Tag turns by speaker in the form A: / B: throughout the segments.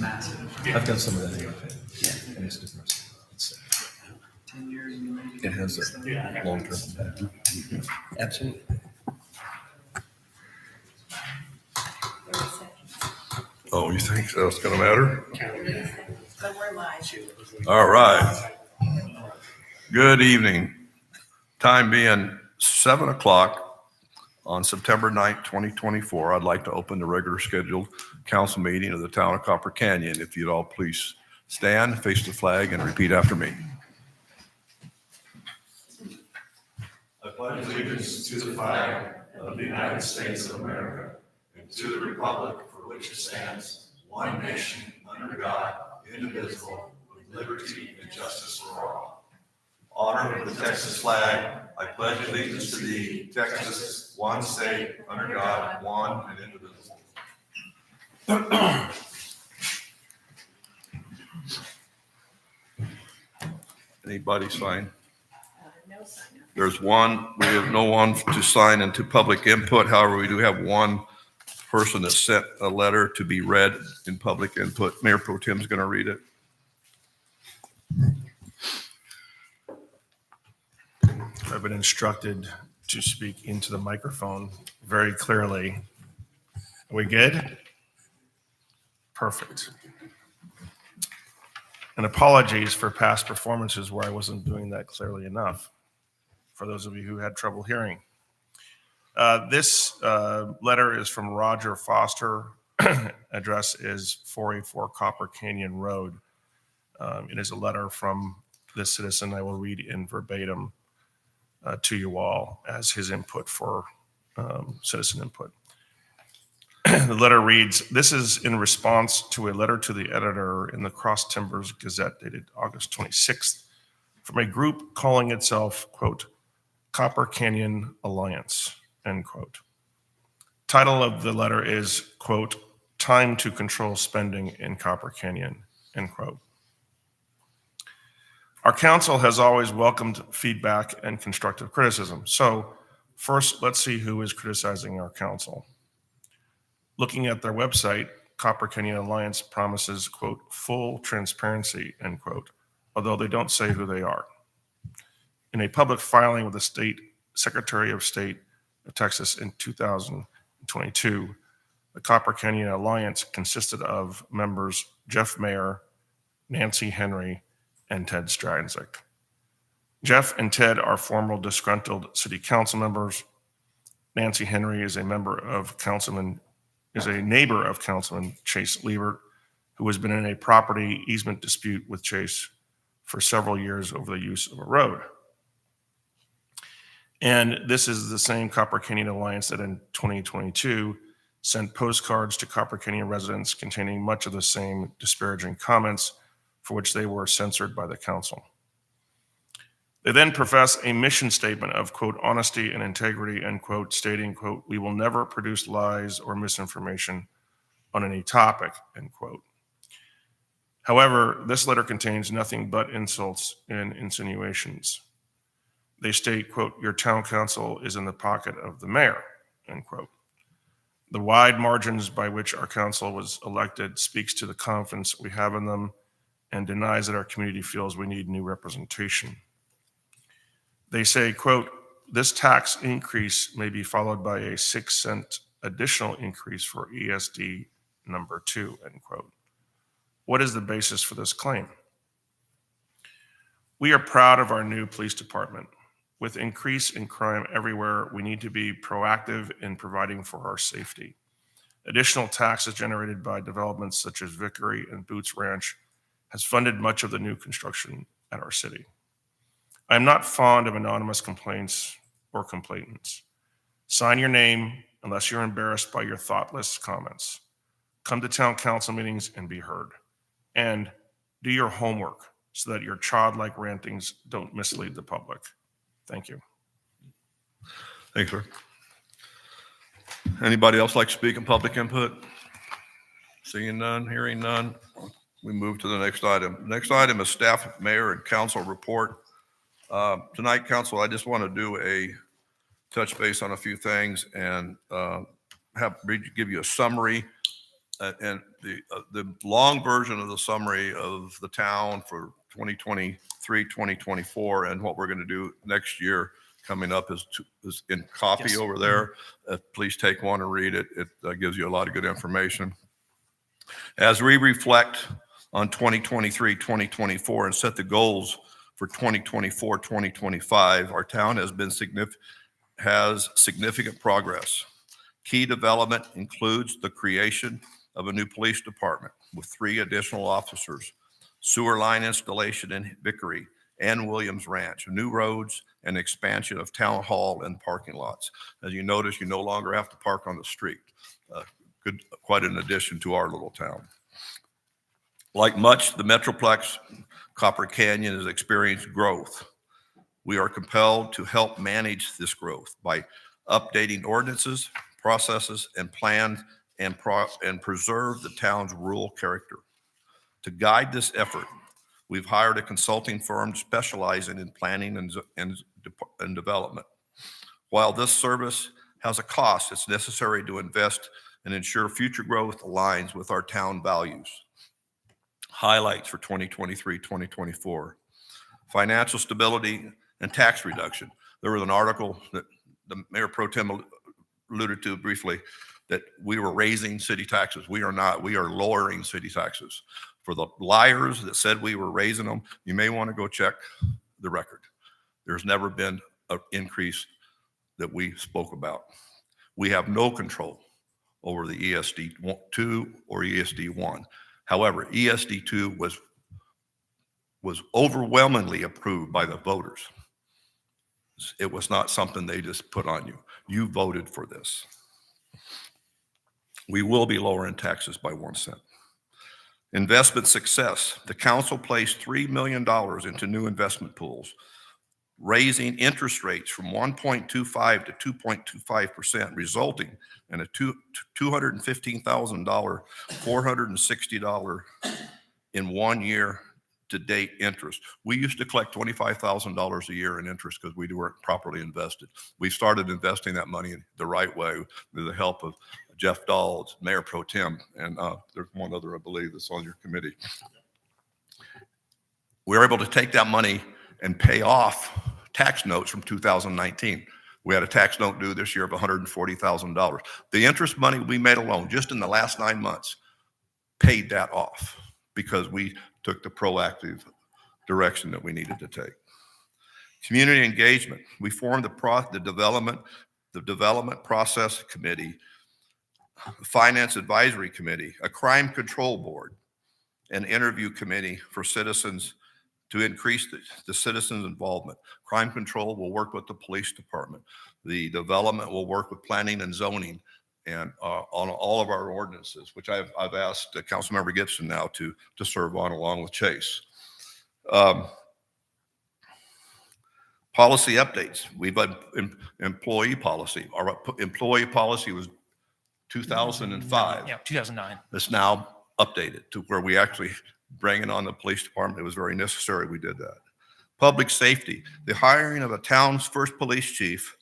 A: massive.
B: I've done some of that anyway. And it's depressing.
A: 10 years in the making.
B: It has a long-term impact. Absolutely.
C: 30 seconds.
D: Oh, you think that's going to matter?
C: 30 seconds. But we're live.
D: All right. Good evening. Time being 7 o'clock on September 9th, 2024. I'd like to open the regular scheduled council meeting of the town of Copper Canyon. If you'd all please stand, face the flag, and repeat after me. I pledge allegiance to the flag of the United States of America and to the republic for which it stands, one nation, under God, indivisible, with liberty and justice for all. Honor of the Texas flag, I pledge allegiance to thee, Texas, one state, under God, one and indivisible. Anybody sign?
C: No sign up.
D: There's one, we have no one to sign into public input. However, we do have one person that sent a letter to be read in public input. Mayor Pro Tem's going to read it.
E: I've been instructed to speak into the microphone very clearly. Are we good? Perfect. And apologies for past performances where I wasn't doing that clearly enough, for those of you who had trouble hearing. This letter is from Roger Foster. Address is 484 Copper Canyon Road. It is a letter from this citizen. I will read in verbatim to you all as his input for citizen input. The letter reads, this is in response to a letter to the editor in the Cross Timbers Gazette dated August 26th from a group calling itself, quote, Copper Canyon Alliance, end quote. Title of the letter is, quote, Time to Control Spending in Copper Canyon, end quote. Our council has always welcomed feedback and constructive criticism. So first, let's see who is criticizing our council. Looking at their website, Copper Canyon Alliance promises, quote, full transparency, end quote, although they don't say who they are. In a public filing with the State Secretary of State of Texas in 2022, the Copper Canyon Alliance consisted of members Jeff Mayer, Nancy Henry, and Ted Stradzik. Jeff and Ted are former disgruntled city council members. Nancy Henry is a neighbor of Councilman Chase Liebert, who has been in a property easement dispute with Chase for several years over the use of a road. And this is the same Copper Canyon Alliance that in 2022 sent postcards to Copper Canyon residents containing much of the same disparaging comments for which they were censored by the council. They then profess a mission statement of, quote, honesty and integrity, end quote, stating, quote, we will never produce lies or misinformation on any topic, end quote. However, this letter contains nothing but insults and insinuations. They state, quote, your town council is in the pocket of the mayor, end quote. The wide margins by which our council was elected speaks to the confidence we have in them and denies that our community feels we need new representation. They say, quote, this tax increase may be followed by a 6-cent additional increase for ESD number 2, end quote. What is the basis for this claim? We are proud of our new police department. With increase in crime everywhere, we need to be proactive in providing for our safety. Additional taxes generated by developments such as Vickery and Boots Ranch has funded much of the new construction at our city. I am not fond of anonymous complaints or complainants. Sign your name unless you're embarrassed by your thoughtless comments. Come to town council meetings and be heard. And do your homework so that your childlike rantings don't mislead the public. Thank you.
D: Thanks, sir. Anybody else like to speak in public input? Seeing none, hearing none, we move to the next item. Next item is staff, mayor, and council report. Tonight, council, I just want to do a touch base on a few things and give you a summary
F: And the long version of the summary of the town for 2023, 2024, and what we're going to do next year coming up is in copy
A: Yes.
F: over there. Please take one and read it. It gives you a lot of good information. As we reflect on 2023, 2024, and set the goals for 2024, 2025, our town has significant progress. Key development includes the creation of a new police department with 3 additional officers, sewer line installation in Vickery and Williams Ranch, new roads, and expansion of town hall and parking lots. As you notice, you no longer have to park on the street. Quite an addition to our little town. Like much, the Metroplex Copper Canyon has experienced growth. We are compelled to help manage this growth by updating ordinances, processes, and plans and preserve the town's rural character. To guide this effort, we've hired a consulting firm specializing in planning and development. While this service has a cost, it's necessary to invest and ensure future growth aligns with our town values. Highlights for 2023, 2024. Financial stability and tax reduction. There was an article that the Mayor Pro Tem alluded to briefly that we were raising city taxes. We are not. We are lowering city taxes. For the liars that said we were raising them, you may want to go check the record. There's never been an increase that we spoke about. We have no control over the ESD2 or ESD1. However, ESD2 was overwhelmingly approved by the voters. It was not something they just put on you. You voted for this. We will be lowering taxes by 1 cent. Investment success. The council placed $3 million into new investment pools, raising interest rates from 1.25 to 2.25%, resulting in a $215,000, $460 in 1 year to date interest. We used to collect $25,000 a year in interest because we weren't properly invested. We started investing that money the right way with the help of Jeff Dawes, Mayor Pro Tem, and there's one other, I believe, that's on your committee. We were able to take that money and pay off tax notes from 2019. We had a tax note due this year of $140,000. The interest money we made alone, just in the last 9 months, paid that off because we took the proactive direction that we needed to take. Community engagement. We formed the development process committee, finance advisory committee, a crime control board, an interview committee for citizens to increase the citizens' involvement. Crime control will work with the police department. The development will work with planning and zoning and on all of our ordinances, which I've asked Councilmember Gibson now to serve on along with Chase. Policy updates. We've had employee policy. Our employee policy was 2005.
A: Yeah, 2009.
F: It's now updated to where we actually bring it on the police department. It was very necessary we did that. Public safety. The hiring of a town's first police chief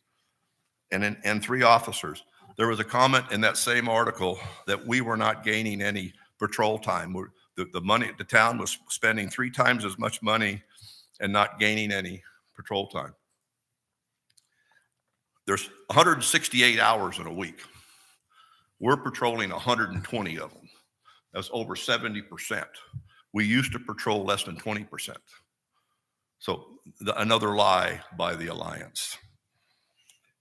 F: and 3 officers. There was a comment in that same article that we were not gaining any patrol time. The town was spending 3 times as much money and not gaining any patrol time. There's 168 hours in a week. We're patrolling 120 of them. That's over 70%. We used to patrol less than 20%. So another lie by the Alliance.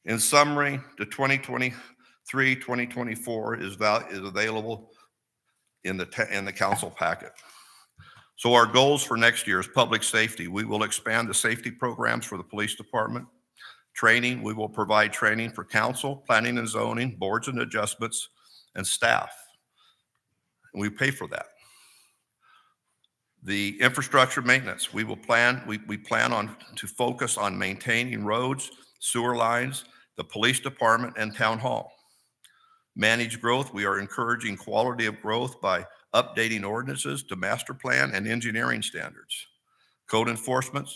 F: In summary, the 2023-2024 is available in the council packet. So our goals for next year is public safety. We will expand the safety programs for the police department. Training, we will provide training for council, planning and zoning, boards and adjustments, and staff. And we pay for that. The infrastructure maintenance, we plan to focus on maintaining roads, sewer lines, the police department, and town hall. Manage growth, we are encouraging quality of growth by updating ordinances to master plan and engineering standards. Code enforcement,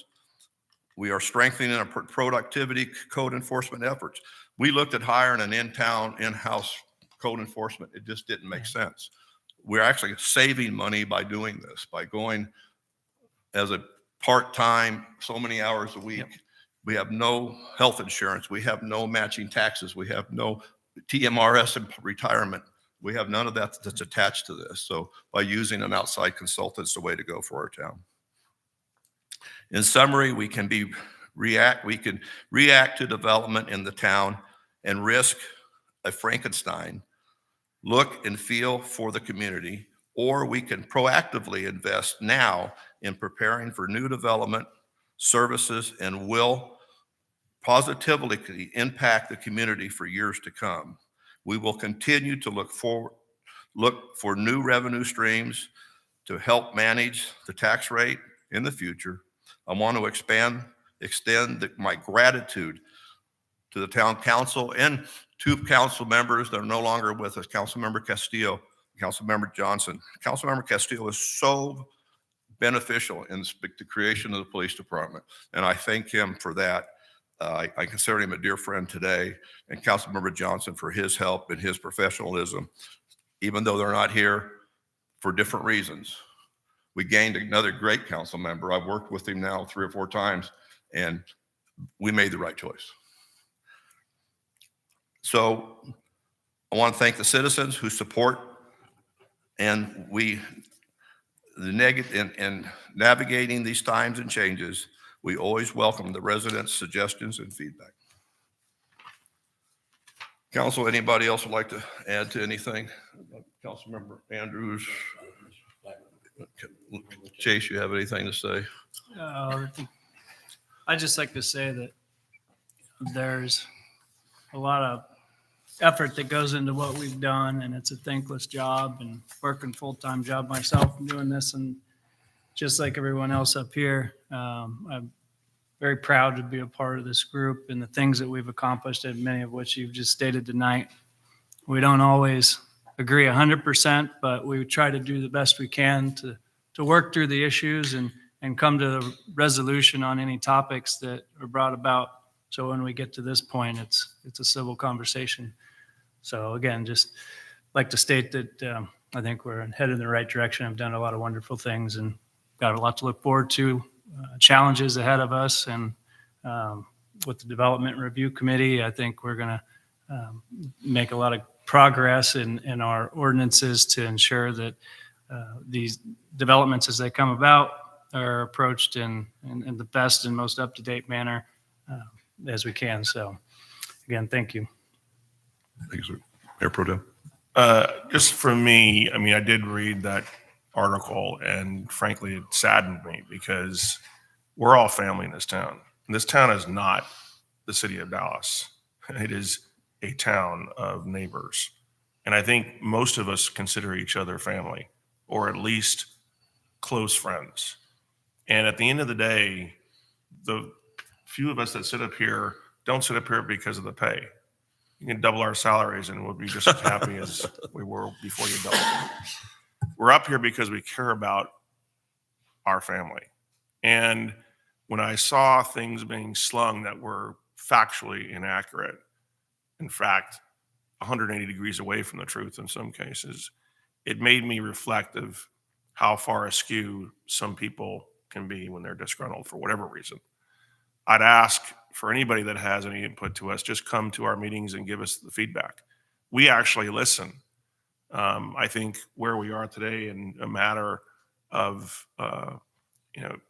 F: we are strengthening our productivity code enforcement efforts. We looked at hiring an in-house code enforcement. It just didn't make sense. we're actually saving money by doing this, by going as a part-time, so many hours a week.
A: Yep.
F: We have no health insurance. We have no matching taxes. We have no TMRS and retirement. We have none of that that's attached to this. So by using an outside consultant, it's the way to go for our town. In summary, we can react to development in the town and risk a Frankenstein, look and feel for the community, or we can proactively invest now in preparing for new development, services, and will positively impact the community for years to come. We will continue to look for new revenue streams to help manage the tax rate in the future. I want to extend my gratitude to the town council and two council members that are no longer with us, Councilmember Castillo, Councilmember Johnson. Councilmember Castillo is so beneficial in the creation of the police department, and I thank him for that. I consider him a dear friend today, and Councilmember Johnson for his help and his professionalism, even though they're not here for different reasons. We gained another great council member. I've worked with him now 3 or 4 times, and we made the right choice. So I want to thank the citizens who support, and in navigating these times and changes, we always welcome the residents' suggestions and feedback. Council, anybody else would like to add to anything? Councilmember Andrews, Chase, you have anything to say?
A: I'd just like to say that there's a lot of effort that goes into what we've done, and it's a thankless job, and working full-time job myself and doing this, and just like everyone else up here, I'm very proud to be a part of this group and the things that we've accomplished, and many of which you've just stated tonight. We don't always agree 100%, but we try to do the best we can to work through the issues and come to a resolution on any topics that are brought about. So when we get to this point, it's a civil conversation. So again, just like to state that I think we're headed in the right direction. I've done a lot of wonderful things and got a lot to look forward to, challenges ahead of us. And with the Development Review Committee, I think we're going to make a lot of progress in our ordinances to ensure that these developments as they come about are approached in the best and most up-to-date manner as we can. So again, thank you.
F: Thank you, sir. Mayor Pro Tem.
E: Just for me, I mean, I did read that article, and frankly, it saddened me because we're all family in this town. And this town is not the city of Dallas. It is a town of neighbors. And I think most of us consider each other family, or at least close friends. And at the end of the day, the few of us that sit up here don't sit up here because of the pay. You can double our salaries and we'll be just as happy as we were before you doubled them. We're up here because we care about our family. And when I saw things being slung that were factually inaccurate, in fact, 180 degrees away from the truth in some cases, it made me reflect of how far askew some people can be when they're disgruntled for whatever reason. I'd ask for anybody that has any input to us, just come to our meetings and give us the feedback. We actually listen. I think where we are today in a matter of,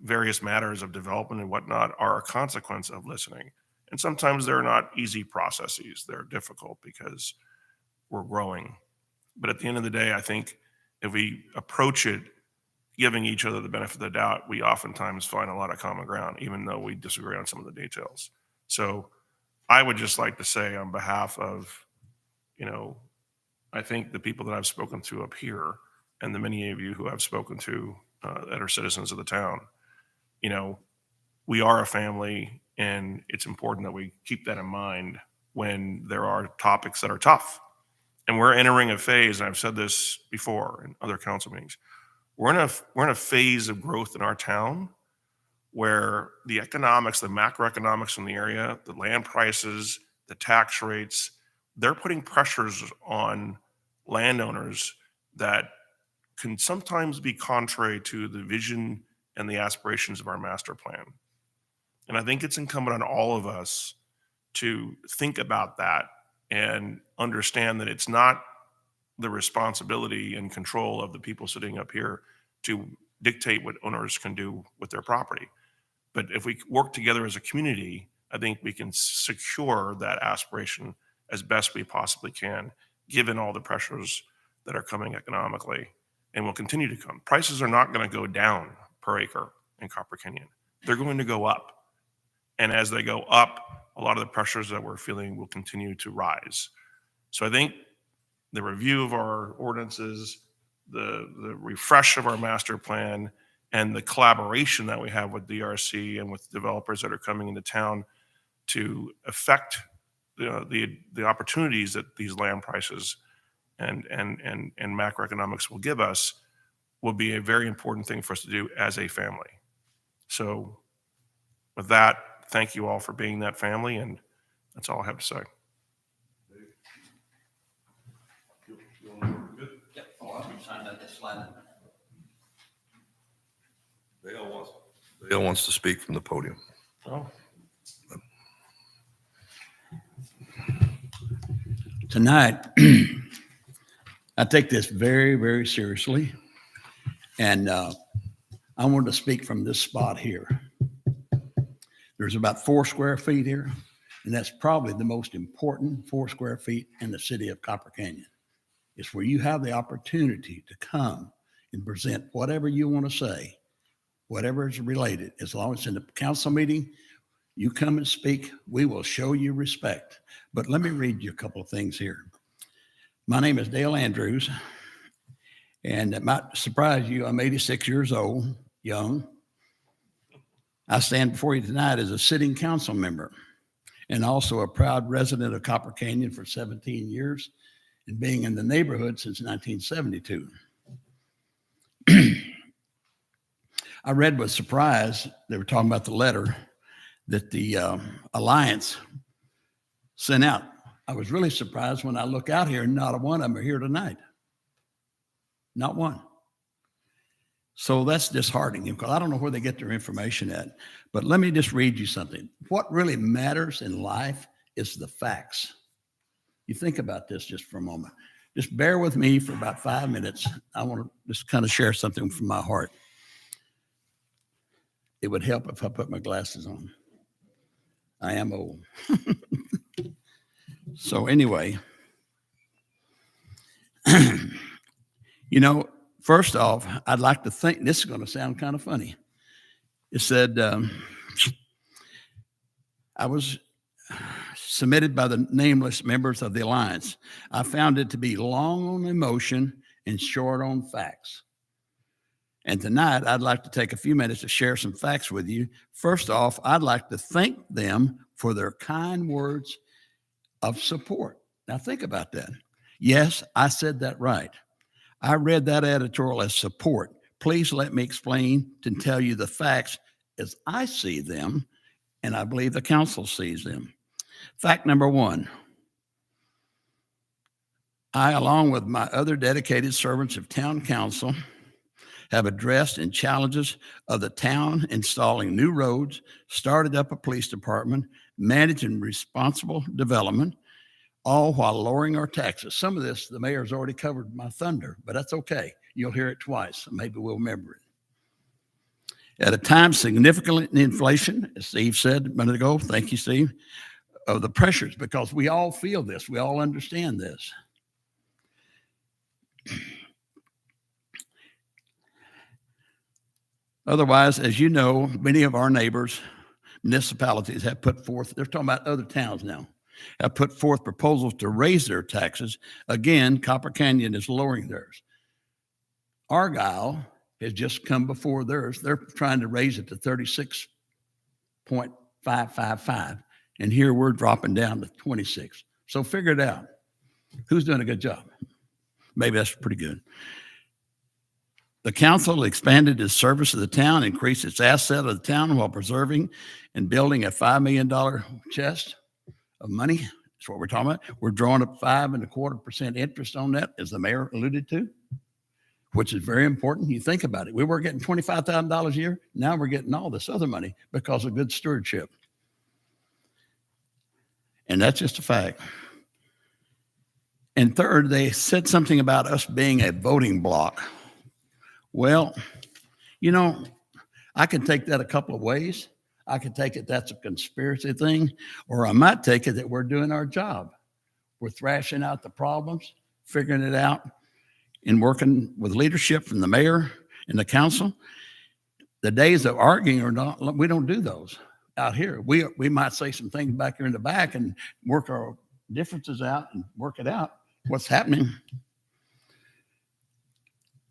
E: various matters of development and whatnot are a consequence of listening. And sometimes they're not easy processes. They're difficult because we're growing. But at the end of the day, I think if we approach it giving each other the benefit of the doubt, we oftentimes find a lot of common ground, even though we disagree on some of the details. So I would just like to say on behalf of, I think the people that I've spoken to up here and the many of you who I've spoken to that are citizens of the town, we are a family, and it's important that we keep that in mind when there are topics that are tough. And we're entering a phase, and I've said this before in other council meetings, we're in a phase of growth in our town where the economics, the macroeconomics in the area, the land prices, the tax rates, they're putting pressures on landowners that can sometimes be contrary to the vision and the aspirations of our master plan. And I think it's incumbent on all of us to think about that and understand that it's not the responsibility and control of the people sitting up here to dictate what owners can do with their property. But if we work together as a community, I think we can secure that aspiration as best we possibly can, given all the pressures that are coming economically and will continue to come. Prices are not going to go down per acre in Copper Canyon. They're going to go up. And as they go up, a lot of the pressures that we're feeling will continue to rise. So I think the review of our ordinances, the refresh of our master plan, and the collaboration that we have with DRC and with developers that are coming into town to affect the opportunities that these land prices and macroeconomics will give us will be a very important thing for us to do as a family. So with that, thank you all for being that family, and that's all I have to say.
F: Dale wants to speak from the podium.
E: Oh.
G: Tonight, I take this very, very seriously. And I wanted to speak from this spot here. There's about 4 square feet here, and that's probably the most important 4 square feet in the city of Copper Canyon. It's where you have the opportunity to come and present whatever you want to say, whatever is related. As long as in the council meeting, you come and speak, we will show you respect. But let me read you a couple of things here. My name is Dale Andrews, and it might surprise you, I'm 86 years old, young. I stand before you tonight as a sitting council member and also a proud resident of Copper Canyon for 17 years and being in the neighborhood since 1972. I read with surprise, they were talking about the letter that the Alliance sent out. I was really surprised when I look out here and not a one of them are here tonight. Not one. So that's disheartening because I don't know where they get their information at. But let me just read you something. What really matters in life is the facts. You think about this just for a moment. Just bear with me for about 5 minutes. I want to just kind of share something from my heart. It would help if I put my glasses on. I am old. So anyway, first off, I'd like to think, this is going to sound kind of funny. It said, I was submitted by the nameless members of the Alliance. I found it to be long on emotion and short on facts. And tonight, I'd like to take a few minutes to share some facts with you. First off, I'd like to thank them for their kind words of support. Now, think about that. Yes, I said that right. I read that editorial as support. Please let me explain to tell you the facts as I see them, and I believe the council sees them. Fact number 1. I, along with my other dedicated servants of town council, have addressed and challenges of the town installing new roads, started up a police department, managing responsible development, all while lowering our taxes. Some of this, the mayor's already covered my thunder, but that's okay. You'll hear it twice. Maybe we'll remember it. At a time significant inflation, as Steve said a minute ago, thank you, Steve, of the pressures, because we all feel this. We all understand this. Otherwise, as you know, many of our neighbors, municipalities have put forth, they're talking about other towns now, have put forth proposals to raise their taxes. Again, Copper Canyon is lowering theirs. Argyle has just come before theirs. They're trying to raise it to 36.555. And here we're dropping down to 26. So figure it out. Who's doing a good job? Maybe that's pretty good. The council expanded its service to the town, increased its asset of the town while preserving and building a $5 million chest of money. That's what we're talking about. We're drawing up 5.25% interest on that, as the mayor alluded to. which is very important. You think about it. We were getting $25,000 a year. Now we're getting all this other money because of good stewardship. And that's just a fact. And third, they said something about us being a voting bloc. Well, you know, I can take that a couple of ways. I can take it that's a conspiracy thing, or I might take it that we're doing our job. We're thrashing out the problems, figuring it out, and working with leadership from the mayor and the council. The days of arguing or not, we don't do those out here. We might say some things back here in the back and work our differences out and work it out, what's happening.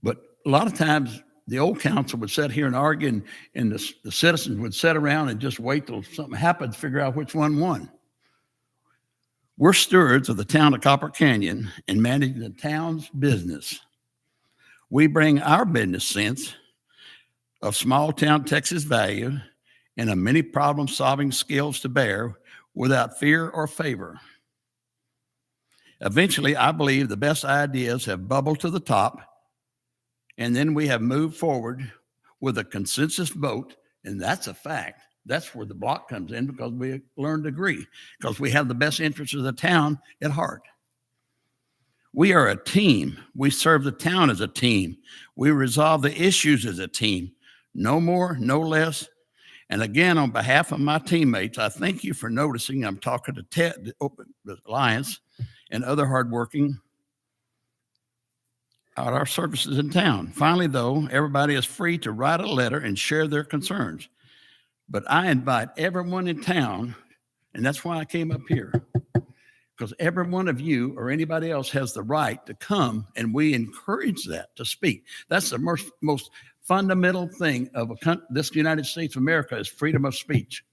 G: But a lot of times the old council would sit here and argue, and the citizens would sit around and just wait till something happened to figure out which one won. We're stewards of the town of Copper Canyon and manage the town's business. We bring our business sense of small town Texas value and a many problem-solving skills to bear without fear or favor. Eventually, I believe the best ideas have bubbled to the top, and then we have moved forward with a consensus vote, and that's a fact. That's where the block comes in, because we learned to agree, because we have the best interests of the town at heart. We are a team. We serve the town as a team. We resolve the issues as a team. No more, no less. And again, on behalf of my teammates, I thank you for noticing I'm talking to Ted, the Open Alliance, and other hardworking at our services in town. Finally, though, everybody is free to write a letter and share their concerns. But I invite everyone in town, and that's why I came up here, because every one of you or anybody else has the right to come, and we encourage that to speak. That's the most fundamental thing of this United States of America is freedom of speech.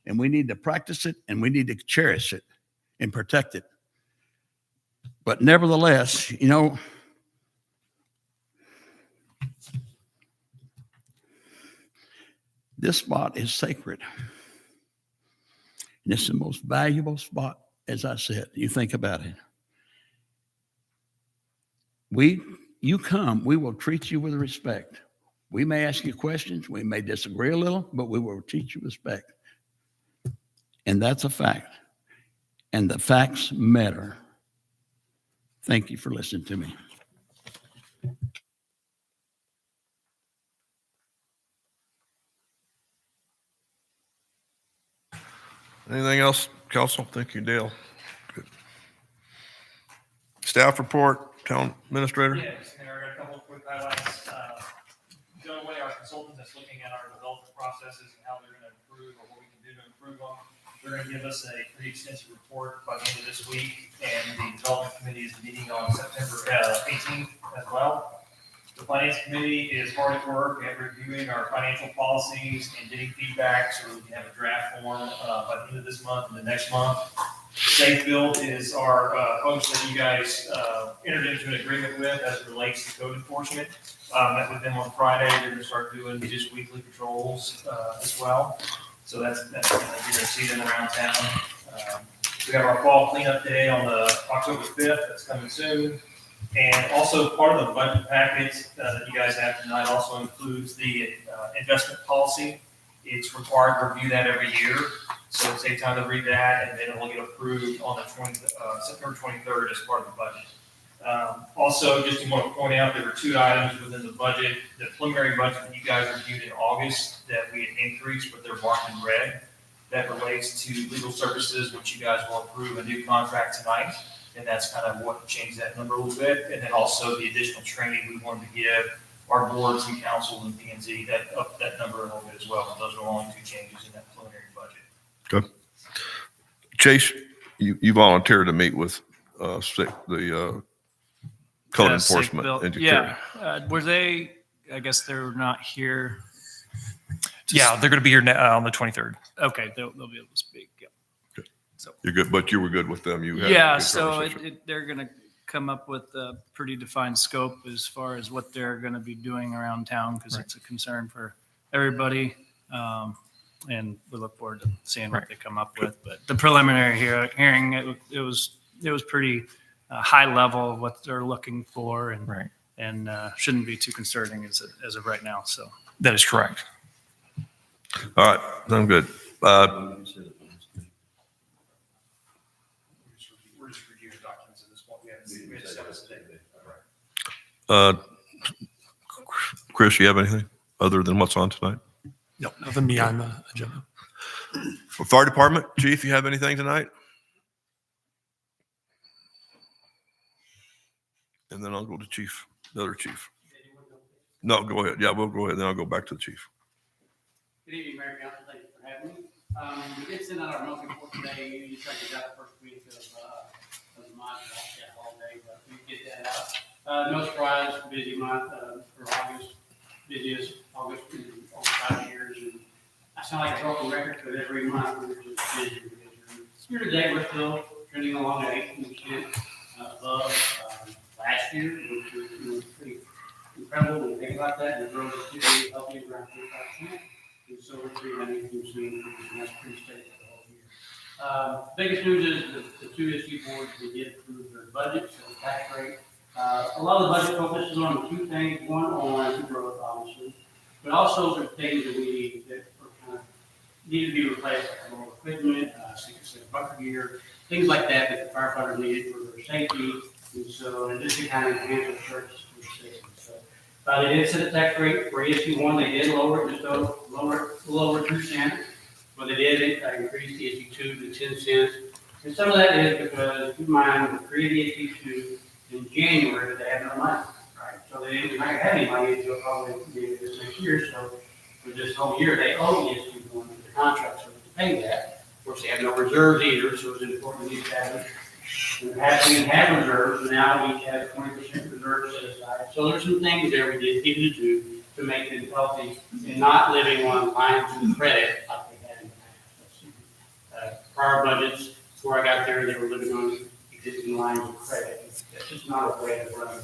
G: And we need to practice it, and we need to cherish it and protect it. But nevertheless, you know, this spot is sacred. And it's the most valuable spot, as I said. You think about it. You come, we will treat you with respect. We may ask you questions, we may disagree a little, but we will treat you with respect. And that's a fact. And the facts matter. Thank you for listening to me.
F: Anything else, Council? Thank you, Dale. Good. Staff report, Town Administrator?
H: Yes, Mayor, I got a couple of quick highlights. Joe Way, our consultant that's looking at our development processes and how they're going to improve or what we can do to improve them. They're going to give us a pretty extensive report by the end of this week, and the development committee is meeting on September 18th as well. The finance committee is hard at work at reviewing our financial policies and getting feedback so we can have a draft form by the end of this month and the next month. Safe Build is our folks that you guys entered into an agreement with as it relates to code enforcement. Met with them on Friday. They're going to start doing just weekly patrols as well. So that's you're going to see them around town. We have our fall cleanup day on the October 5th. That's coming soon. And also part of the budget package that you guys have tonight also includes the investment policy. It's required to review that every year. So take time to read that, and then it will get approved on the September 23rd as part of the budget. Also, just to want to point out, there were two items within the budget, the preliminary budget that you guys reviewed in August that we had increased, but they're marked in red. That relates to legal services, which you guys will approve a new contract tonight. And that's kind of what changed that number a little bit. And then also the additional training we wanted to give our boards and councils and P&Z, that upped that number a little bit as well. Those are only two changes in that preliminary budget.
F: Good. Chase, you volunteered to meet with the code enforcement. and
A: Yeah, were they, I guess they're not here.
I: Yeah, they're going to be here on the 23rd.
A: Okay, they'll be able to speak, yeah.
F: You're good, but you were good with them. You had a
A: Yeah,
F: good
A: so
F: conversation.
A: they're going to come up with a pretty defined scope as far as what they're going to be doing around town, because it's a concern for everybody. And we look forward to seeing what they come up with. But the preliminary hearing, it was pretty high level of what they're looking for. And and shouldn't be too concerning as of right now. So
I: That is correct.
F: All right, I'm good.
I: We're just reviewing documents at this point. We haven't set this today.
F: Chris, you have anything other than what's on tonight?
J: No, nothing beyond the agenda.
F: For Fire Department, Chief, you have anything tonight? And then I'll go to Chief, the other Chief. No, go ahead. Yeah, we'll go ahead. Then I'll go back to the Chief.
K: Good evening, Mayor Council. Thank you for having me. We did send out our monthly report today. You tried to get out the first week of the month, that holiday, but we get that out. No surprise, busy month for August, busiest August in over 5 years. And I sound like a broken record, but every month we're just busy. Year to date, we're still trending along at 18% above last year, which is pretty incredible when you think about that. And the growth is pretty healthy around 35%. And so we're seeing that increase soon, and that's pretty steady for the whole year. Biggest news is the two issue boards, they did approve their budget, so the tax rate. A lot of the budget focuses on two things, one on growth, obviously, but also the things that we that are kind of need to be replaced, like more equipment, bunker gear, things like that that the firefighters needed for their safety. And so, and just to kind of enhance our services for the city. So, they did set a tax rate for ESG one. They did lower it just lower 2 cents, but they did increase ESG two to 10 cents. And some of that is because, keep in mind, we created ESG two in January, they had no money, right? So they didn't have any money until probably this next year. So for this whole year, they owe ESG one the contract service to pay that. Of course, they have no reserves either, so it's important to establish. We have reserves, and now we have 20% reserves set aside. So there's some things there we did need to do to make them healthy and not living on lines of credit like they had in the past. Prior budgets, before I got there, they were living on existing lines of credit. That's just not a way to run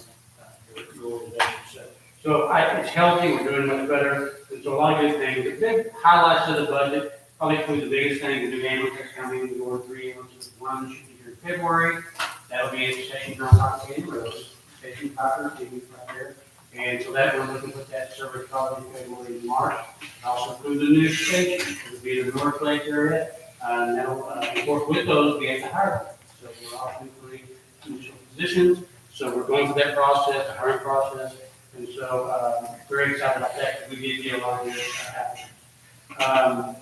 K: the organization. So it's healthy, we're doing much better. There's a lot of good things. The big highlights of the budget, probably the biggest thing, the new ambulance that's coming, the Ward 3 ambulance, one should be here in February. That'll be at Station John Hopkins Road, Station Piper, right there. And so that we're looking to put that service probably in February and March. Also include the new station, it'll be in the North Lake area. And that'll, of course, with those, we have to hire them. So we're also including initial positions. So we're going through that process, the hiring process. And so very excited about that because we did get a lot of good applicants.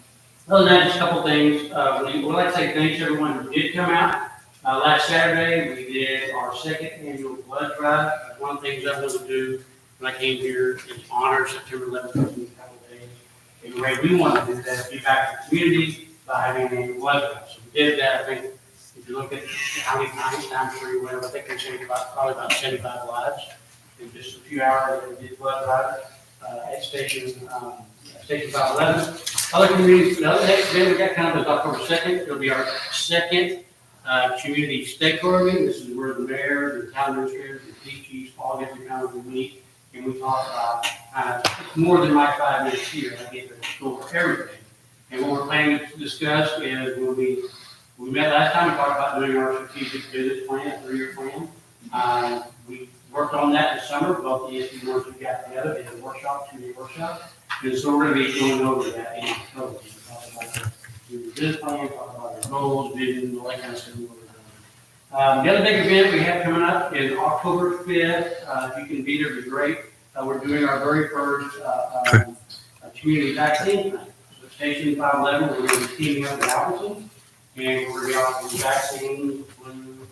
K: Other than that, just a couple things. We'd like to say thanks to everyone who did come out. Last Saturday, we did our second annual blood drive. One of the things I wanted to do when I came here is honor September 11th in a couple of days. And the way we want to do that is give back to the community by having an annual blood drive. So we did that. I think if you look at how many times we went, I think we saved probably about 75 lives in just a few hours. We did blood drive at Station 511. Other communities, the other next event we got kind of is October 2nd. It'll be our second community stakeholder meeting. This is where the mayor, the town administrators, the police chiefs, all get together and meet, and we talk about it's more than my 5 minutes here. I get to go over everything. And what we're planning to discuss is we met last time, we talked about doing our strategic business plan, a 3-year plan. We worked on that this summer, both the ESP ones we got together, did a workshop, 2-day workshop. And so we're going to be going over that in October. Talk about the business plan, talk about our goals, vision, all that kind of stuff. The other big event we have coming up is October 5th. If you can be there, it'd be great. We're doing our very first community vaccine clinic. So Station 511, we're going to be teaming up with Albertson, and we're going to be offering vaccines, flu,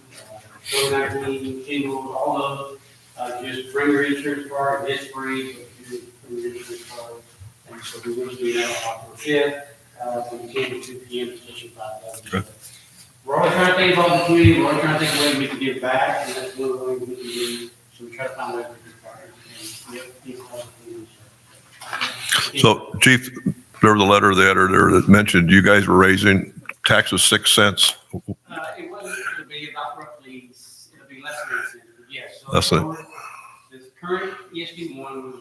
K: COVID-19, shingles, all those. Just bring your insurance card, it's free, but you bring your insurance card. And so we will do that on October 5th, from 10 to 2 p.m. at Station 511.
F: Okay.
K: We're always trying to think about the community, we're always trying to think of ways we can give back, and that's one of the ways we can do. So we try to find ways we can partner and be close to the
F: So, Chief, there was a letter of the editor there that mentioned you guys were raising taxes 6 cents.
K: It wasn't to be about roughly, it'll be less than 8 cents, but yes. So
F: That's it.
K: this current ESP one was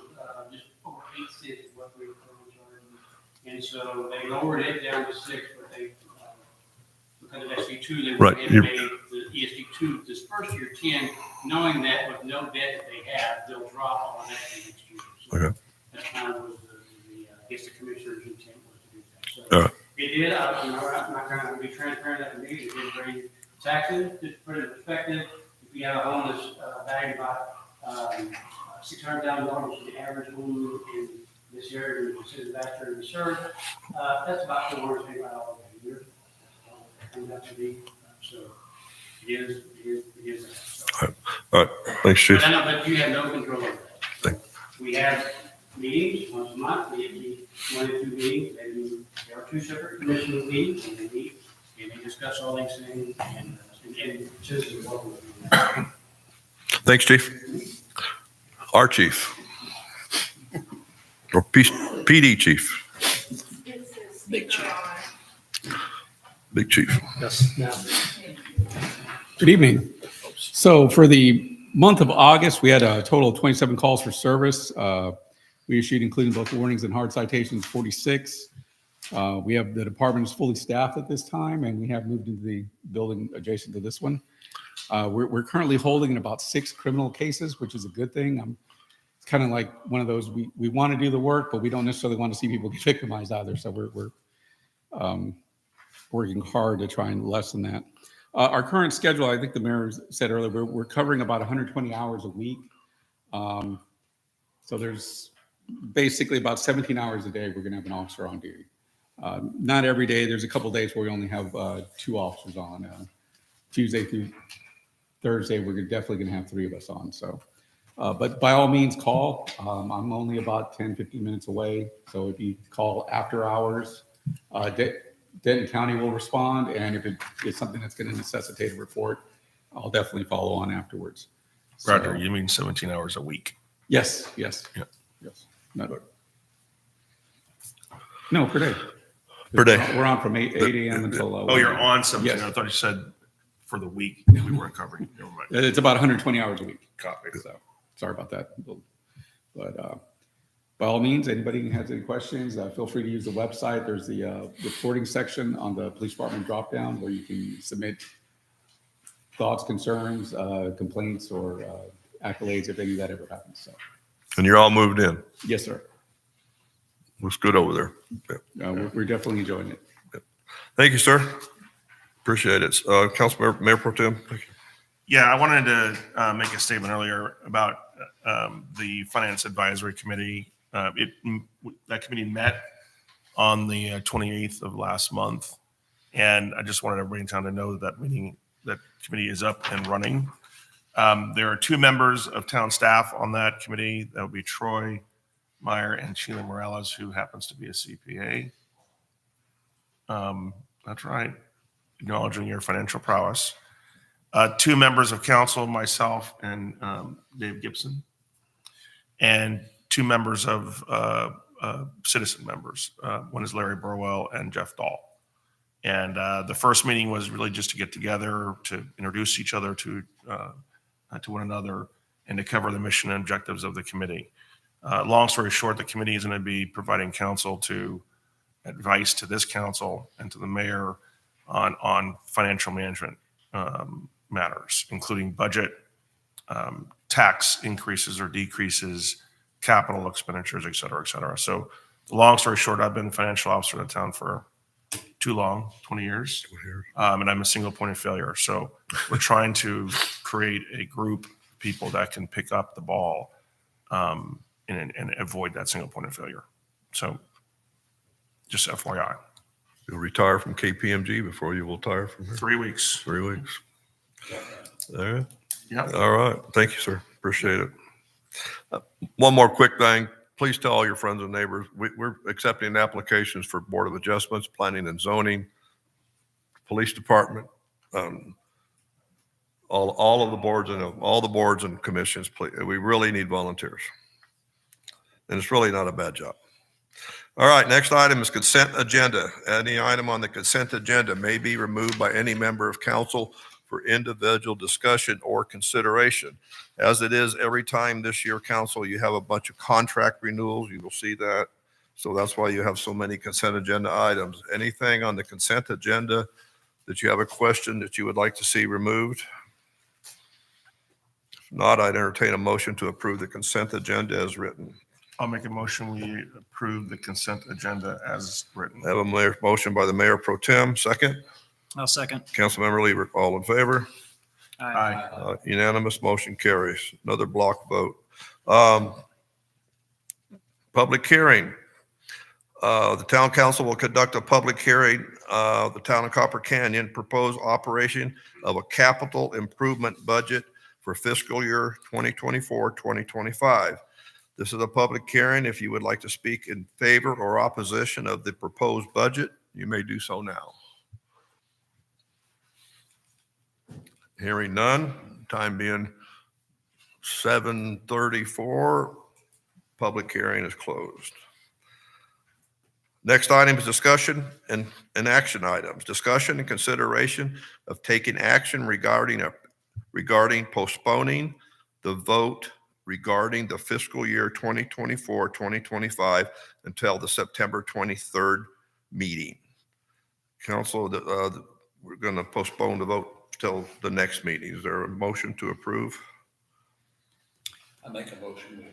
K: just over 8 cents is what we were currently charging. And so they lowered it down to 6, but they, because of SB2, they
F: Right.
K: made the ESP2 this first year 10, knowing that with no debt that they have, they'll drop on that next year. So
F: Okay.
K: that's kind of was I guess the commissioner's intent was to do that.
F: All
K: So
F: right.
K: it did, I'm not going to be transparent at the meeting, it did bring taxes, just to put it in perspective. If you have a home that's valued about $600,000, the average home in this area, in City of Baxter and Reserve, that's about $425 a year. And that should be, so it is that. So,
F: All right. Thanks, Chief.
K: but I know, but you have no control over that.
F: Thank-
K: We have meetings once a month, we meet 1 or 2 meetings, and there are 2 separate commission meetings, and they meet, and they discuss all these things, and citizens are welcome to do that.
F: Thanks, Chief. Our chief. Or PD chief,
C: Big chief.
F: big chief.
J: Good evening. So for the month of August, we had a total of 27 calls for service. We issued, including both warnings and hard citations, 46. We have the department is fully staffed at this time, and we have moved into the building adjacent to this one. We're currently holding in about 6 criminal cases, which is a good thing. It's kind of like one of those, we want to do the work, but we don't necessarily want to see people get victimized either. So we're working hard to try and lessen that. Our current schedule, I think the mayor said earlier, we're covering about 120 hours a week. So there's basically about 17 hours a day we're going to have an officer on duty. Not every day. There's a couple days where we only have 2 officers on. Tuesday through Thursday, we're definitely going to have 3 of us on. So, but by all means, call. I'm only about 10, 15 minutes away. So if you call after hours, Denton County will respond. And if it's something that's going to necessitate a report, I'll definitely follow on afterwards. So-
E: Roger, you mean 17 hours a week?
J: Yes.
E: Yeah.
J: Yes. No, per day.
F: Per day.
J: We're on from 8 a.m. until.
E: Oh, you're on 17.
J: Yes.
E: I thought you said for the week we weren't covering. Never mind.
J: It's about 120 hours a week.
E: Copy.
J: So sorry about that. But by all means, anybody has any questions, feel free to use the website. There's the reporting section on the police department dropdown where you can submit thoughts, concerns, complaints, or accolades if any of that ever happens. So
F: And you're all moved in.
J: yes, sir.
F: Looks good over there.
J: We're definitely enjoying it.
F: Thank you, sir. Appreciate it. Councilmember, Mayor Pro Tem. Thank you.
E: Yeah, I wanted to make a statement earlier about the Finance Advisory Committee. That committee met on the 28th of last month, and I just wanted everybody in town to know that that committee is up and running. There are 2 members of town staff on that committee. That would be Troy Meyer and Sheila Morales, who happens to be a CPA. That's right, acknowledging your financial prowess. 2 members of council, myself and Dave Gibson, and 2 members of citizen members. One is Larry Burwell and Jeff Dahl. And the first meeting was really just to get together, to introduce each other to one another, and to cover the mission and objectives of the committee. Long story short, the committee is going to be providing advice to this council and to the mayor on financial management matters, including budget, tax increases or decreases, capital expenditures, et cetera, et cetera. So the long story short, I've been financial officer in the town for too long, 20 years, and I'm a single point of failure. So we're trying to create a group of people that can pick up the ball and avoid that single point of failure. So just FYI.
F: You'll retire from KPMG before you will retire from here.
E: 3 weeks.
F: 3 weeks. All right.
E: Yeah.
F: All right. Thank you, sir. Appreciate it. One more quick thing. Please tell all your friends and neighbors, we're accepting applications for Board of Adjustments, Planning and Zoning, Police Department, all of the boards and all the boards and commissions. Please, we really need volunteers. And it's really not a bad job. All right, next item is consent agenda. Any item on the consent agenda may be removed by any member of council for individual discussion or consideration. As it is every time this year, council, you have a bunch of contract renewals. You will see that. So that's why you have so many consent agenda items. Anything on the consent agenda that you have a question that you would like to see removed? If not, I'd entertain a motion to approve the consent agenda as written.
E: I'll make a motion. We approve the consent agenda as written.
F: I have a motion by the Mayor Pro Tem, second.
A: I'll second.
F: Councilmember Liebert, all in favor?
E: Aye.
F: Unanimous, motion carries. Another block vote. Public hearing. The town council will conduct a public hearing, the town of Copper Canyon proposed operation of a capital improvement budget for fiscal year 2024, 2025. This is a public hearing. If you would like to speak in favor or opposition of the proposed budget, you may do so now. Hearing none, time being 7:34, public hearing is closed. Next item is discussion and action items. Discussion and consideration of taking action regarding postponing the vote regarding the fiscal year 2024, 2025 until the September 23rd meeting. Council, we're going to postpone the vote till the next meeting. Is there a motion to approve?
B: I make a motion to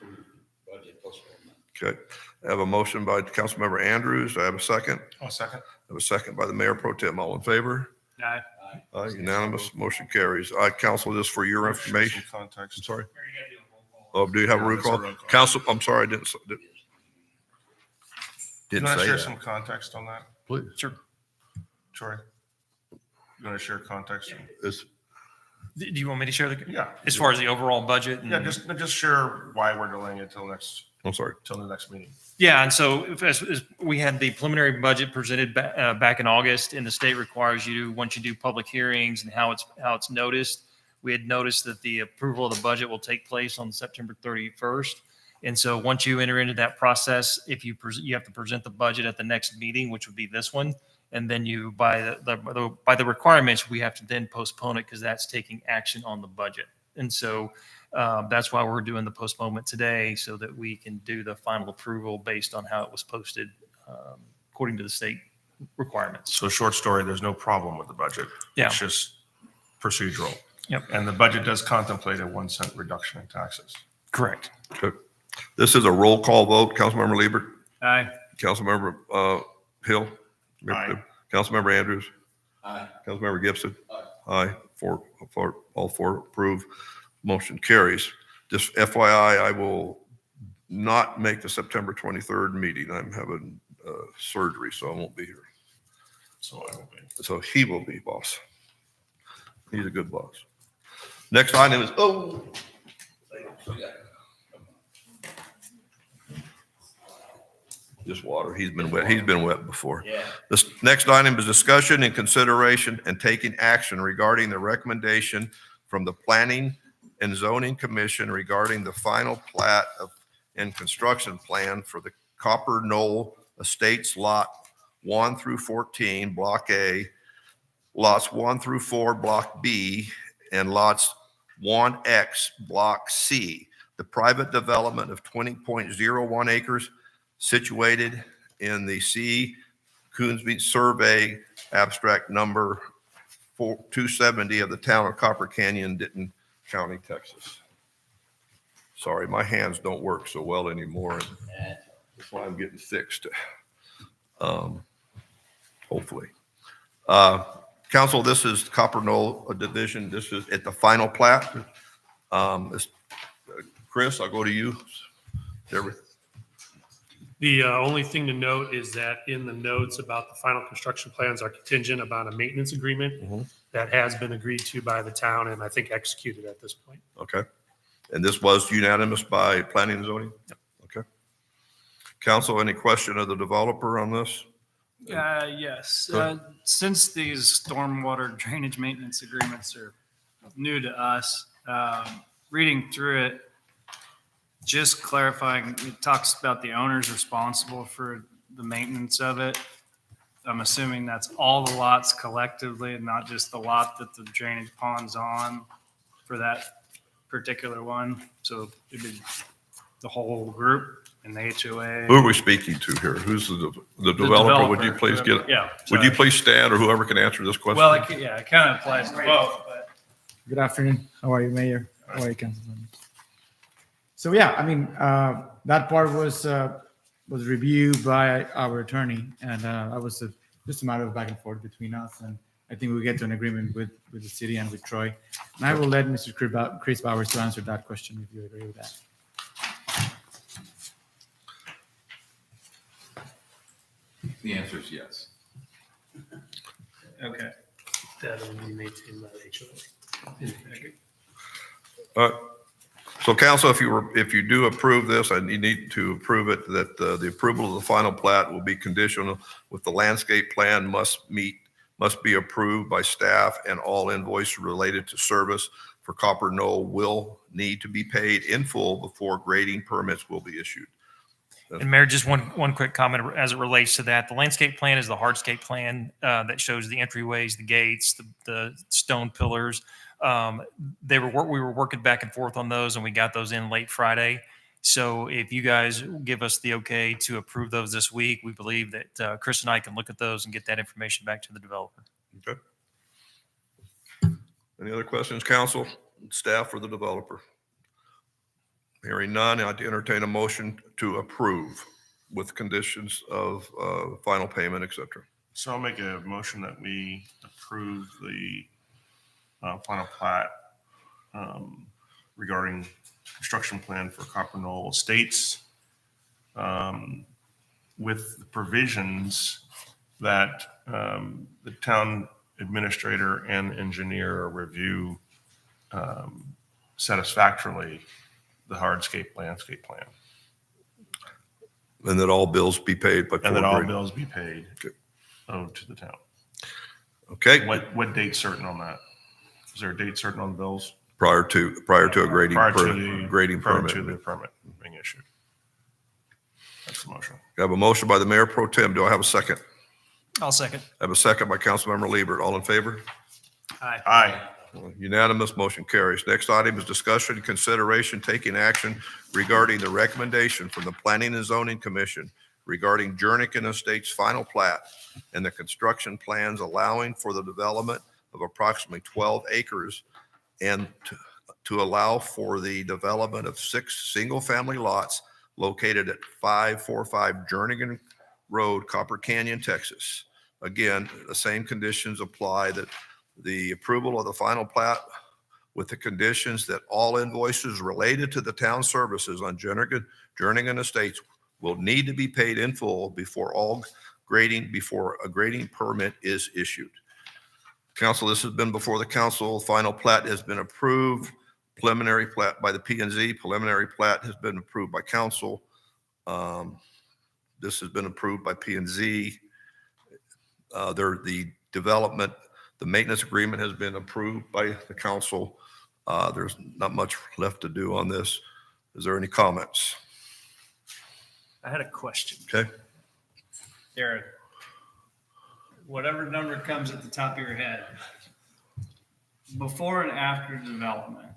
B: approve budget postponement.
F: Okay. I have a motion by Councilmember Andrews. I have a second.
E: I'll second.
F: I have a second by the Mayor Pro Tem. All in favor?
A: Aye.
F: Aye, unanimous. Motion carries. Council, just for your information.
E: Some context.
F: I'm sorry.
H: Mayor, you gotta do a roll call.
F: Oh, do you have a roll
E: Yeah,
F: call?
E: there's a roll call.
F: Council, I'm sorry, I didn't
E: Can
F: say
E: I share
F: that.
E: some context on that?
F: Please.
E: Sure. Troy, you want to share context?
F: It's-
I: Do you want me to share the,
E: Yeah.
I: as far as the overall budget?
E: Yeah,
I: and-
E: just share why we're delaying it till
F: I'm sorry.
E: the next meeting.
I: Yeah, and so as we had the preliminary budget presented back in August, and the state requires you to, once you do public hearings and how it's noticed, we had noticed that the approval of the budget will take place on September 31st. And so once you enter into that process, if you have to present the budget at the next meeting, which would be this one, and then you by the requirements, we have to then postpone it because that's taking action on the budget. And so that's why we're doing the postponement today, so that we can do the final approval based on how it was posted according to the state requirements.
E: So short story, there's no problem with the budget.
I: Yeah.
E: It's just procedural.
I: Yep.
E: And the budget does contemplate a 1 cent reduction in taxes.
I: Correct.
F: Okay. This is a roll call vote. Councilmember Liebert,
A: Aye.
F: Councilmember Hill,
E: Aye.
F: Councilmember Andrews,
B: Aye.
F: Councilmember Gibson. Aye. All four approve. Motion carries. Just FYI, I will not make the September 23rd meeting. I'm having surgery, so I won't be here.
E: So I will be.
F: So he will be boss. He's a good boss. Next item is, just water. He's been wet. He's been wet before.
B: Yeah.
F: This next item is discussion and consideration and taking action regarding the recommendation from the Planning and Zoning Commission regarding the final plat and construction plan for the Copper Knoll Estates Lot 1 through 14, Block A, lots 1 through 4, Block B, and lots 1X, Block C. The private development of 20.01 acres situated in the C. Coonsby Survey Abstract Number 270 of the town of Copper Canyon, Denton County, Texas. Sorry, my hands don't work so well anymore. And that's why I'm getting fixed. Hopefully. Council, this is Copper Knoll Division. This is at the final plat. Chris, I'll go to you.
L: The only thing to note is that in the notes about the final construction plans are contingent upon a maintenance agreement that has been agreed to by the town and I think executed at this point.
F: Okay. And this was unanimous by planning and zoning? Okay. Council, any question of the developer on this?
A: Yes.
F: Go ahead.
A: Since these stormwater drainage maintenance agreements are new to us, reading through it, just clarifying, it talks about the owner's responsible for the maintenance of it. I'm assuming that's all the lots collectively and not just the lot that the drainage pond's on for that particular one. So it'd be the whole group and the HOA.
F: Who are we speaking to here? Who's the developer? Would you please get,
A: Yeah.
F: would you
A: sorry.
F: please stand or whoever can answer this question?
A: Well, it kind of applies to both, but
M: Good afternoon. How are you, Mayor? Or he cancels them. So yeah, I mean, that part was reviewed by our attorney, and that was just a matter of back and forth between us, and I think we'll get to an agreement with the city and with Troy. And I will let Mr. Chris Bowers to answer that question if you agree with that.
B: The answer is yes.
A: Okay.
L: That will be maintained by the HOA.
F: So council, if you do approve this, and you need to approve it, that the approval of the final plat will be conditional with the landscape plan must be approved by staff, and all invoices related to service for Copper Knoll will need to be paid in full before grading permits will be issued.
I: And Mayor, just one quick comment as it relates to that. The landscape plan is the hardscape plan that shows the entryways, the gates, the stone pillars. We were working back and forth on those, and we got those in late Friday. So if you guys give us the okay to approve those this week, we believe that Chris and I can look at those and get that information back to the developer.
F: Okay. Any other questions, council, staff, or the developer? Hearing none, I'd entertain a motion to approve with conditions of final payment, et cetera.
E: So I'll make a motion that we approve the final plat regarding construction plan for Copper Knoll Estates with the provisions that the town administrator and engineer review satisfactorily the hardscape landscape plan.
F: And that all bills be paid by.
E: And that all bills be paid owed to the town.
F: Okay,
E: What date certain on that? Is there a date certain on the bills?
F: prior to a grading
E: Prior to
F: grading
E: prior
F: permit.
E: to the permit being issued. That's the motion.
F: I have a motion by the mayor pro tem. Do I have a second?
A: I'll second.
F: I have a second by Councilmember Liebert. All in favor?
E: Aye.
F: Unanimous, motion carries. Next item is discussion and consideration taking action regarding the recommendation from the Planning and Zoning Commission regarding Jernigan Estates final plat and the construction plans allowing for the development of approximately 12 acres and to allow for the development of 6 single-family lots located at 545 Jernigan Road, Copper Canyon, Texas. Again, the same conditions apply, that the approval of the final plat with the conditions that all invoices related to the town services on Jernigan Estates will need to be paid in full before a grading permit is issued. Council, this has been before the council. Final plat has been approved. Preliminary plat by the P&Z. Preliminary plat has been approved by council. This has been approved by P&Z. The development, the maintenance agreement has been approved by the council. There's not much left to do on this. Is there any comments?
A: I had a question.
F: Okay.
A: Derek, whatever number comes at the top of your head, before and after development,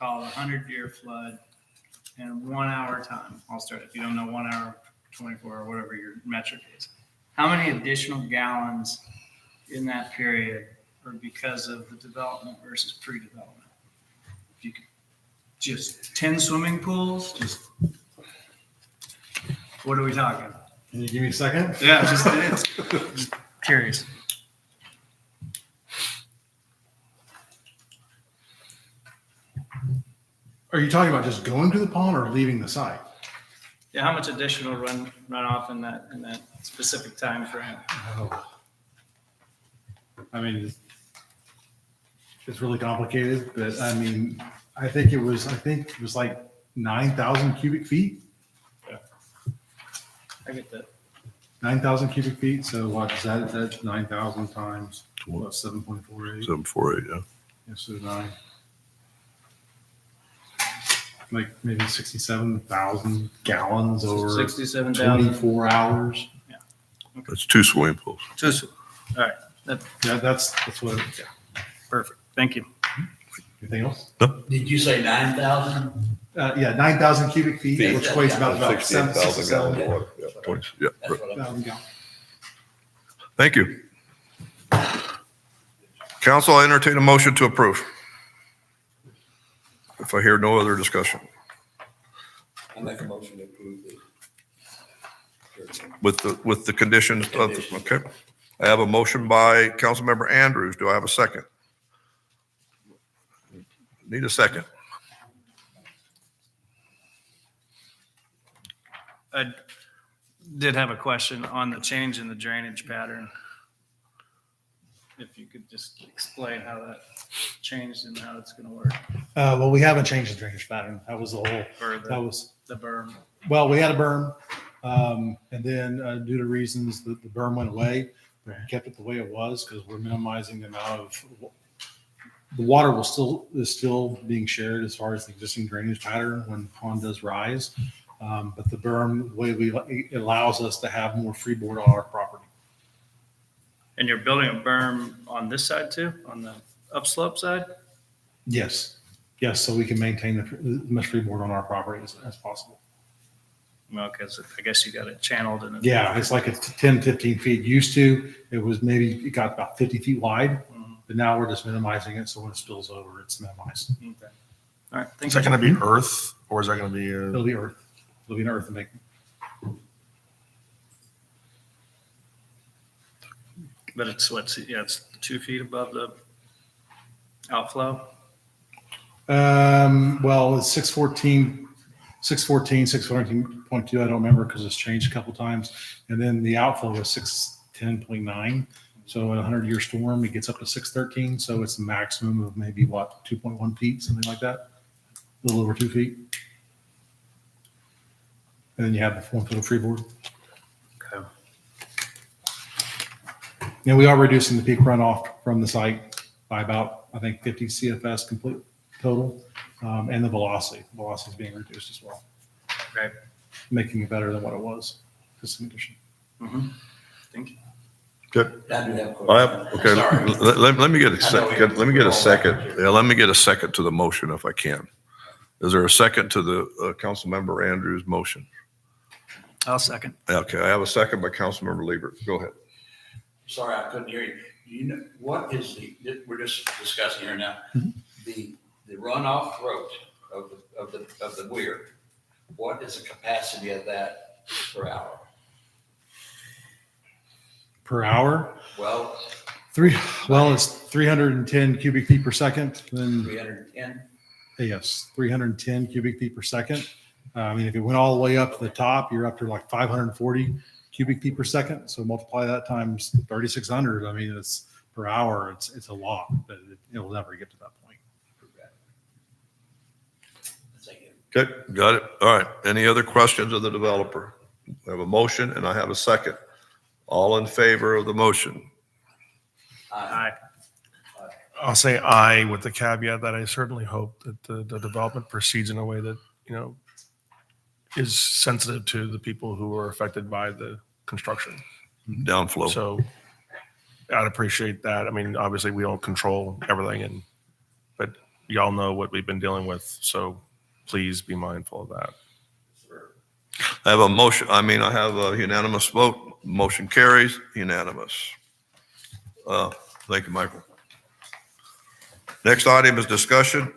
A: call it 100-year flood and 1 hour time. I'll start, if you don't know, 1 hour, 24 or whatever your metric is. How many additional gallons in that period are because of the development versus pre-development? If you could, just 10 swimming pools, just, what are we talking?
N: Can you give me a second?
A: Yeah, just curious.
N: Are you talking about just going to the pond or leaving the site?
A: Yeah, how much additional runoff in that specific time frame?
N: I mean, it's really complicated, but I mean, I think it was like 9,000 cubic feet,
A: I get that.
N: 9,000 cubic feet. So what is that? That's 9,000 times what, 7.48?
F: 748, yeah.
N: Yes, so 9. Like maybe 67,000 gallons over
A: 67,000.
N: 24 hours.
F: That's 2 swimming pools.
A: Just, all right.
N: Yeah, that's what. Yeah.
A: Perfect. Thank you.
N: Anything else?
O: Did you say 9,000?
N: Yeah, 9,000 cubic feet, which equates about
F: 68,000 gallons of water. Yeah, 20, yeah.
O: That's what I'm.
F: Thank you. Council, I entertain a motion to approve. If I hear no other discussion,
B: I make a motion to approve the.
F: with the conditions of, okay. I have a motion by Councilmember Andrews. Do I have a second? Need a second.
A: I did have a question on the change in the drainage pattern. If you could just explain how that changed and how it's going to work
N: Well, we haven't changed the drainage pattern. That was the whole,
A: for
N: that was,
A: the berm.
N: well, we had a berm. And then due to reasons that the berm went away, we kept it the way it was because we're minimizing the amount of, the water is still being shared as far as the existing drainage pattern when the pond does rise. But the berm, the way it allows us to have more freeboard on our property.
A: And you're building a berm on this side too, on the upslope side?
N: Yes. Yes. So we can maintain as much freeboard on our property as possible.
A: Okay, so I guess you got it channeled in.
N: Yeah. It's like it's 10, 15 feet. Used to, it got about 50 feet wide, but now we're just minimizing it. So when it spills over, it's minimized.
A: Okay. All right.
E: Is that going to be earth or is that going to be?
N: It'll be earth. It'll be an earth embankment.
A: But it's it's 2 feet above the outflow.
N: Well, it's 614, 614.2. I don't remember because it's changed a couple times. And then the outflow was 610.9. So in a 100-year storm, it gets up to 613. So it's a maximum of maybe 2.1 feet, something like that. A little over 2 feet. And then you have the 1 foot of freeboard.
A: Okay.
N: And we are reducing the peak runoff from the site by about, I think, 50 CFS complete total. And the velocity is being reduced as well.
A: Okay.
N: Making it better than what it was. This condition.
A: Mm-hmm. Thank you.
F: Good.
O: I do have a question.
F: Okay,
O: Sorry.
F: let me get a
O: I know
F: second, let me get a
O: we're all
F: second.
O: back here.
F: Yeah, let me get a second to the motion if I can. Is there a second to the Councilmember Andrews' motion?
C: I'll second.
F: Okay, I have a second by Councilmember Liebert. Go ahead.
O: Sorry, I couldn't hear you. Do you know, what is we're just discussing here now, the runoff throat of the weir, what is the capacity of that per hour?
N: Per hour?
O: Well,
N: It's 310 cubic feet per second. Then
O: 310?
N: yes, 310 cubic feet per second. I mean, if it went all the way up to the top, you're up to like 540 cubic feet per second. So multiply that times 3,600. I mean, it's per hour. It's a lot, but it will never get to that point.
O: Thank you.
F: Good, got it. All right. Any other questions of the developer? I have a motion and I have a second. All in favor of the motion?
O: Aye.
E: I'll say aye with the caveat that I certainly hope that the development proceeds in a way that, is sensitive to the people who are affected by the construction.
F: Downflow.
E: So I'd appreciate that. I mean, obviously we don't control everything but y'all know what we've been dealing with. So please be mindful of that.
F: I have a motion, I have a unanimous vote. Motion carries, unanimous. Thank you, Michael. Next item is discussion.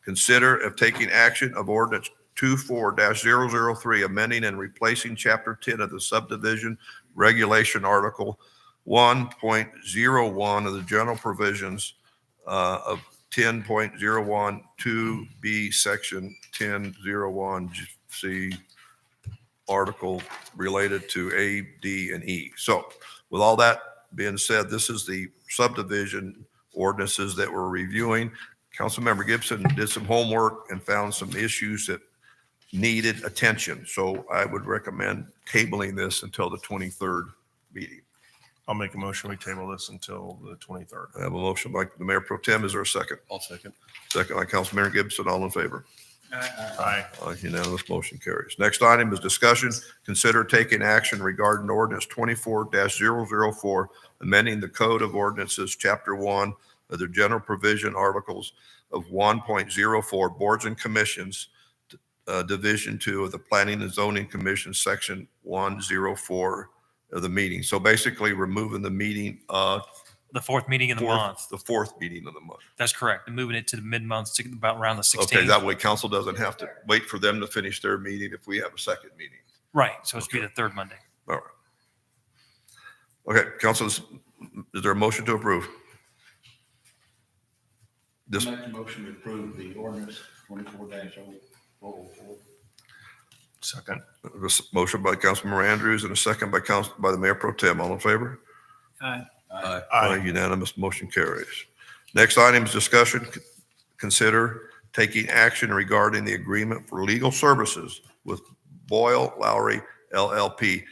F: Consider if taking action of ordinance 24-003, amending and replacing chapter 10 of the subdivision regulation article 1.01 of the general provisions of 10.012B section 10.01C article related to A, D, and E. So with all that being said, this is the subdivision ordinances that we're reviewing. Councilmember Gibson did some homework and found some issues that needed attention. So I would recommend tabling this until the 23rd meeting.
E: I'll make a motion. We table this until the 23rd.
F: I have a motion by the Mayor Pro Tem. Is there a second?
B: I'll second.
F: Second by Councilmember Gibson. All in favor?
E: Aye.
F: Unanimous motion carries. Next item is discussion. Consider taking action regarding ordinance 24-004, amending the Code of Ordinances, Chapter 1 of the General Provision Articles of 1.04, Boards and Commissions, Division 2 of the Planning and Zoning Commission, Section 104 of the meeting. So basically removing the meeting,
I: The fourth meeting of the month.
F: The fourth meeting of the month.
I: That's correct. And moving it to the mid-month, to about around the 16th.
F: Okay, that way council doesn't have to wait for them to finish their meeting if we have a second meeting.
I: Right. So it's be the third Monday.
F: All right. Okay, council, is there a motion to approve? This,
B: Make a motion to approve the ordinance 24-044.
E: Second.
F: this motion by Councilmember Andrews and a second by the Mayor Pro Tem. All in favor?
A: Aye.
F: Aye. Unanimous, motion carries. Next item is discussion, consider taking action regarding the agreement for legal services with Boyle Lowry LLP.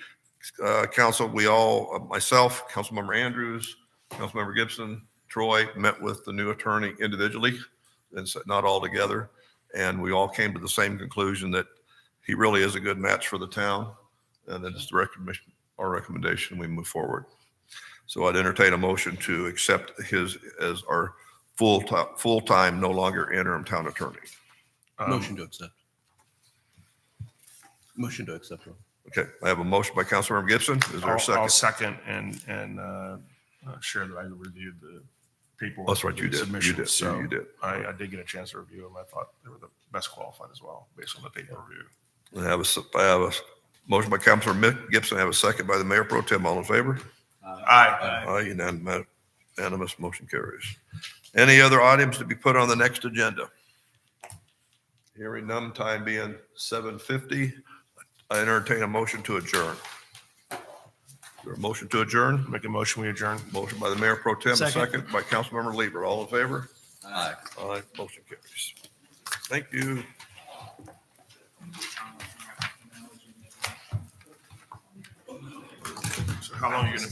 F: Council, we all, myself, Councilmember Andrews, Councilmember Gibson, Troy, met with the new attorney individually, and so not all together. And we all came to the same conclusion that he really is a good match for the town. And that is our recommendation, we move forward. So I'd entertain a motion to accept his as our full-time, no longer interim town attorney.
C: Motion to accept. Motion to accept.
F: Okay, I have a motion by Councilmember Gibson. Is there a
E: I'll
F: second?
E: second and share that I reviewed the paperwork.
F: That's right, you did. You
E: submissions.
F: did.
E: So
F: You did.
E: I did get a chance to review them. I thought they were the best qualified as well, based on the paper review.
F: I have a motion by Councilmember Gibson. I have a second by the Mayor Pro Tem. All in favor?
E: Aye.
F: Aye, unanimous, motion carries. Any other items to be put on the next agenda? Hearing none, time being 7:50, I entertain a motion to adjourn. Is there a motion to adjourn?
E: Make a motion, we adjourn.
F: Motion by the Mayor Pro Tem, a
A: Second.
F: second by Councilmember Lieber. All in favor?
C: Aye.
F: Aye, motion carries. Thank you.
E: So how long are you going to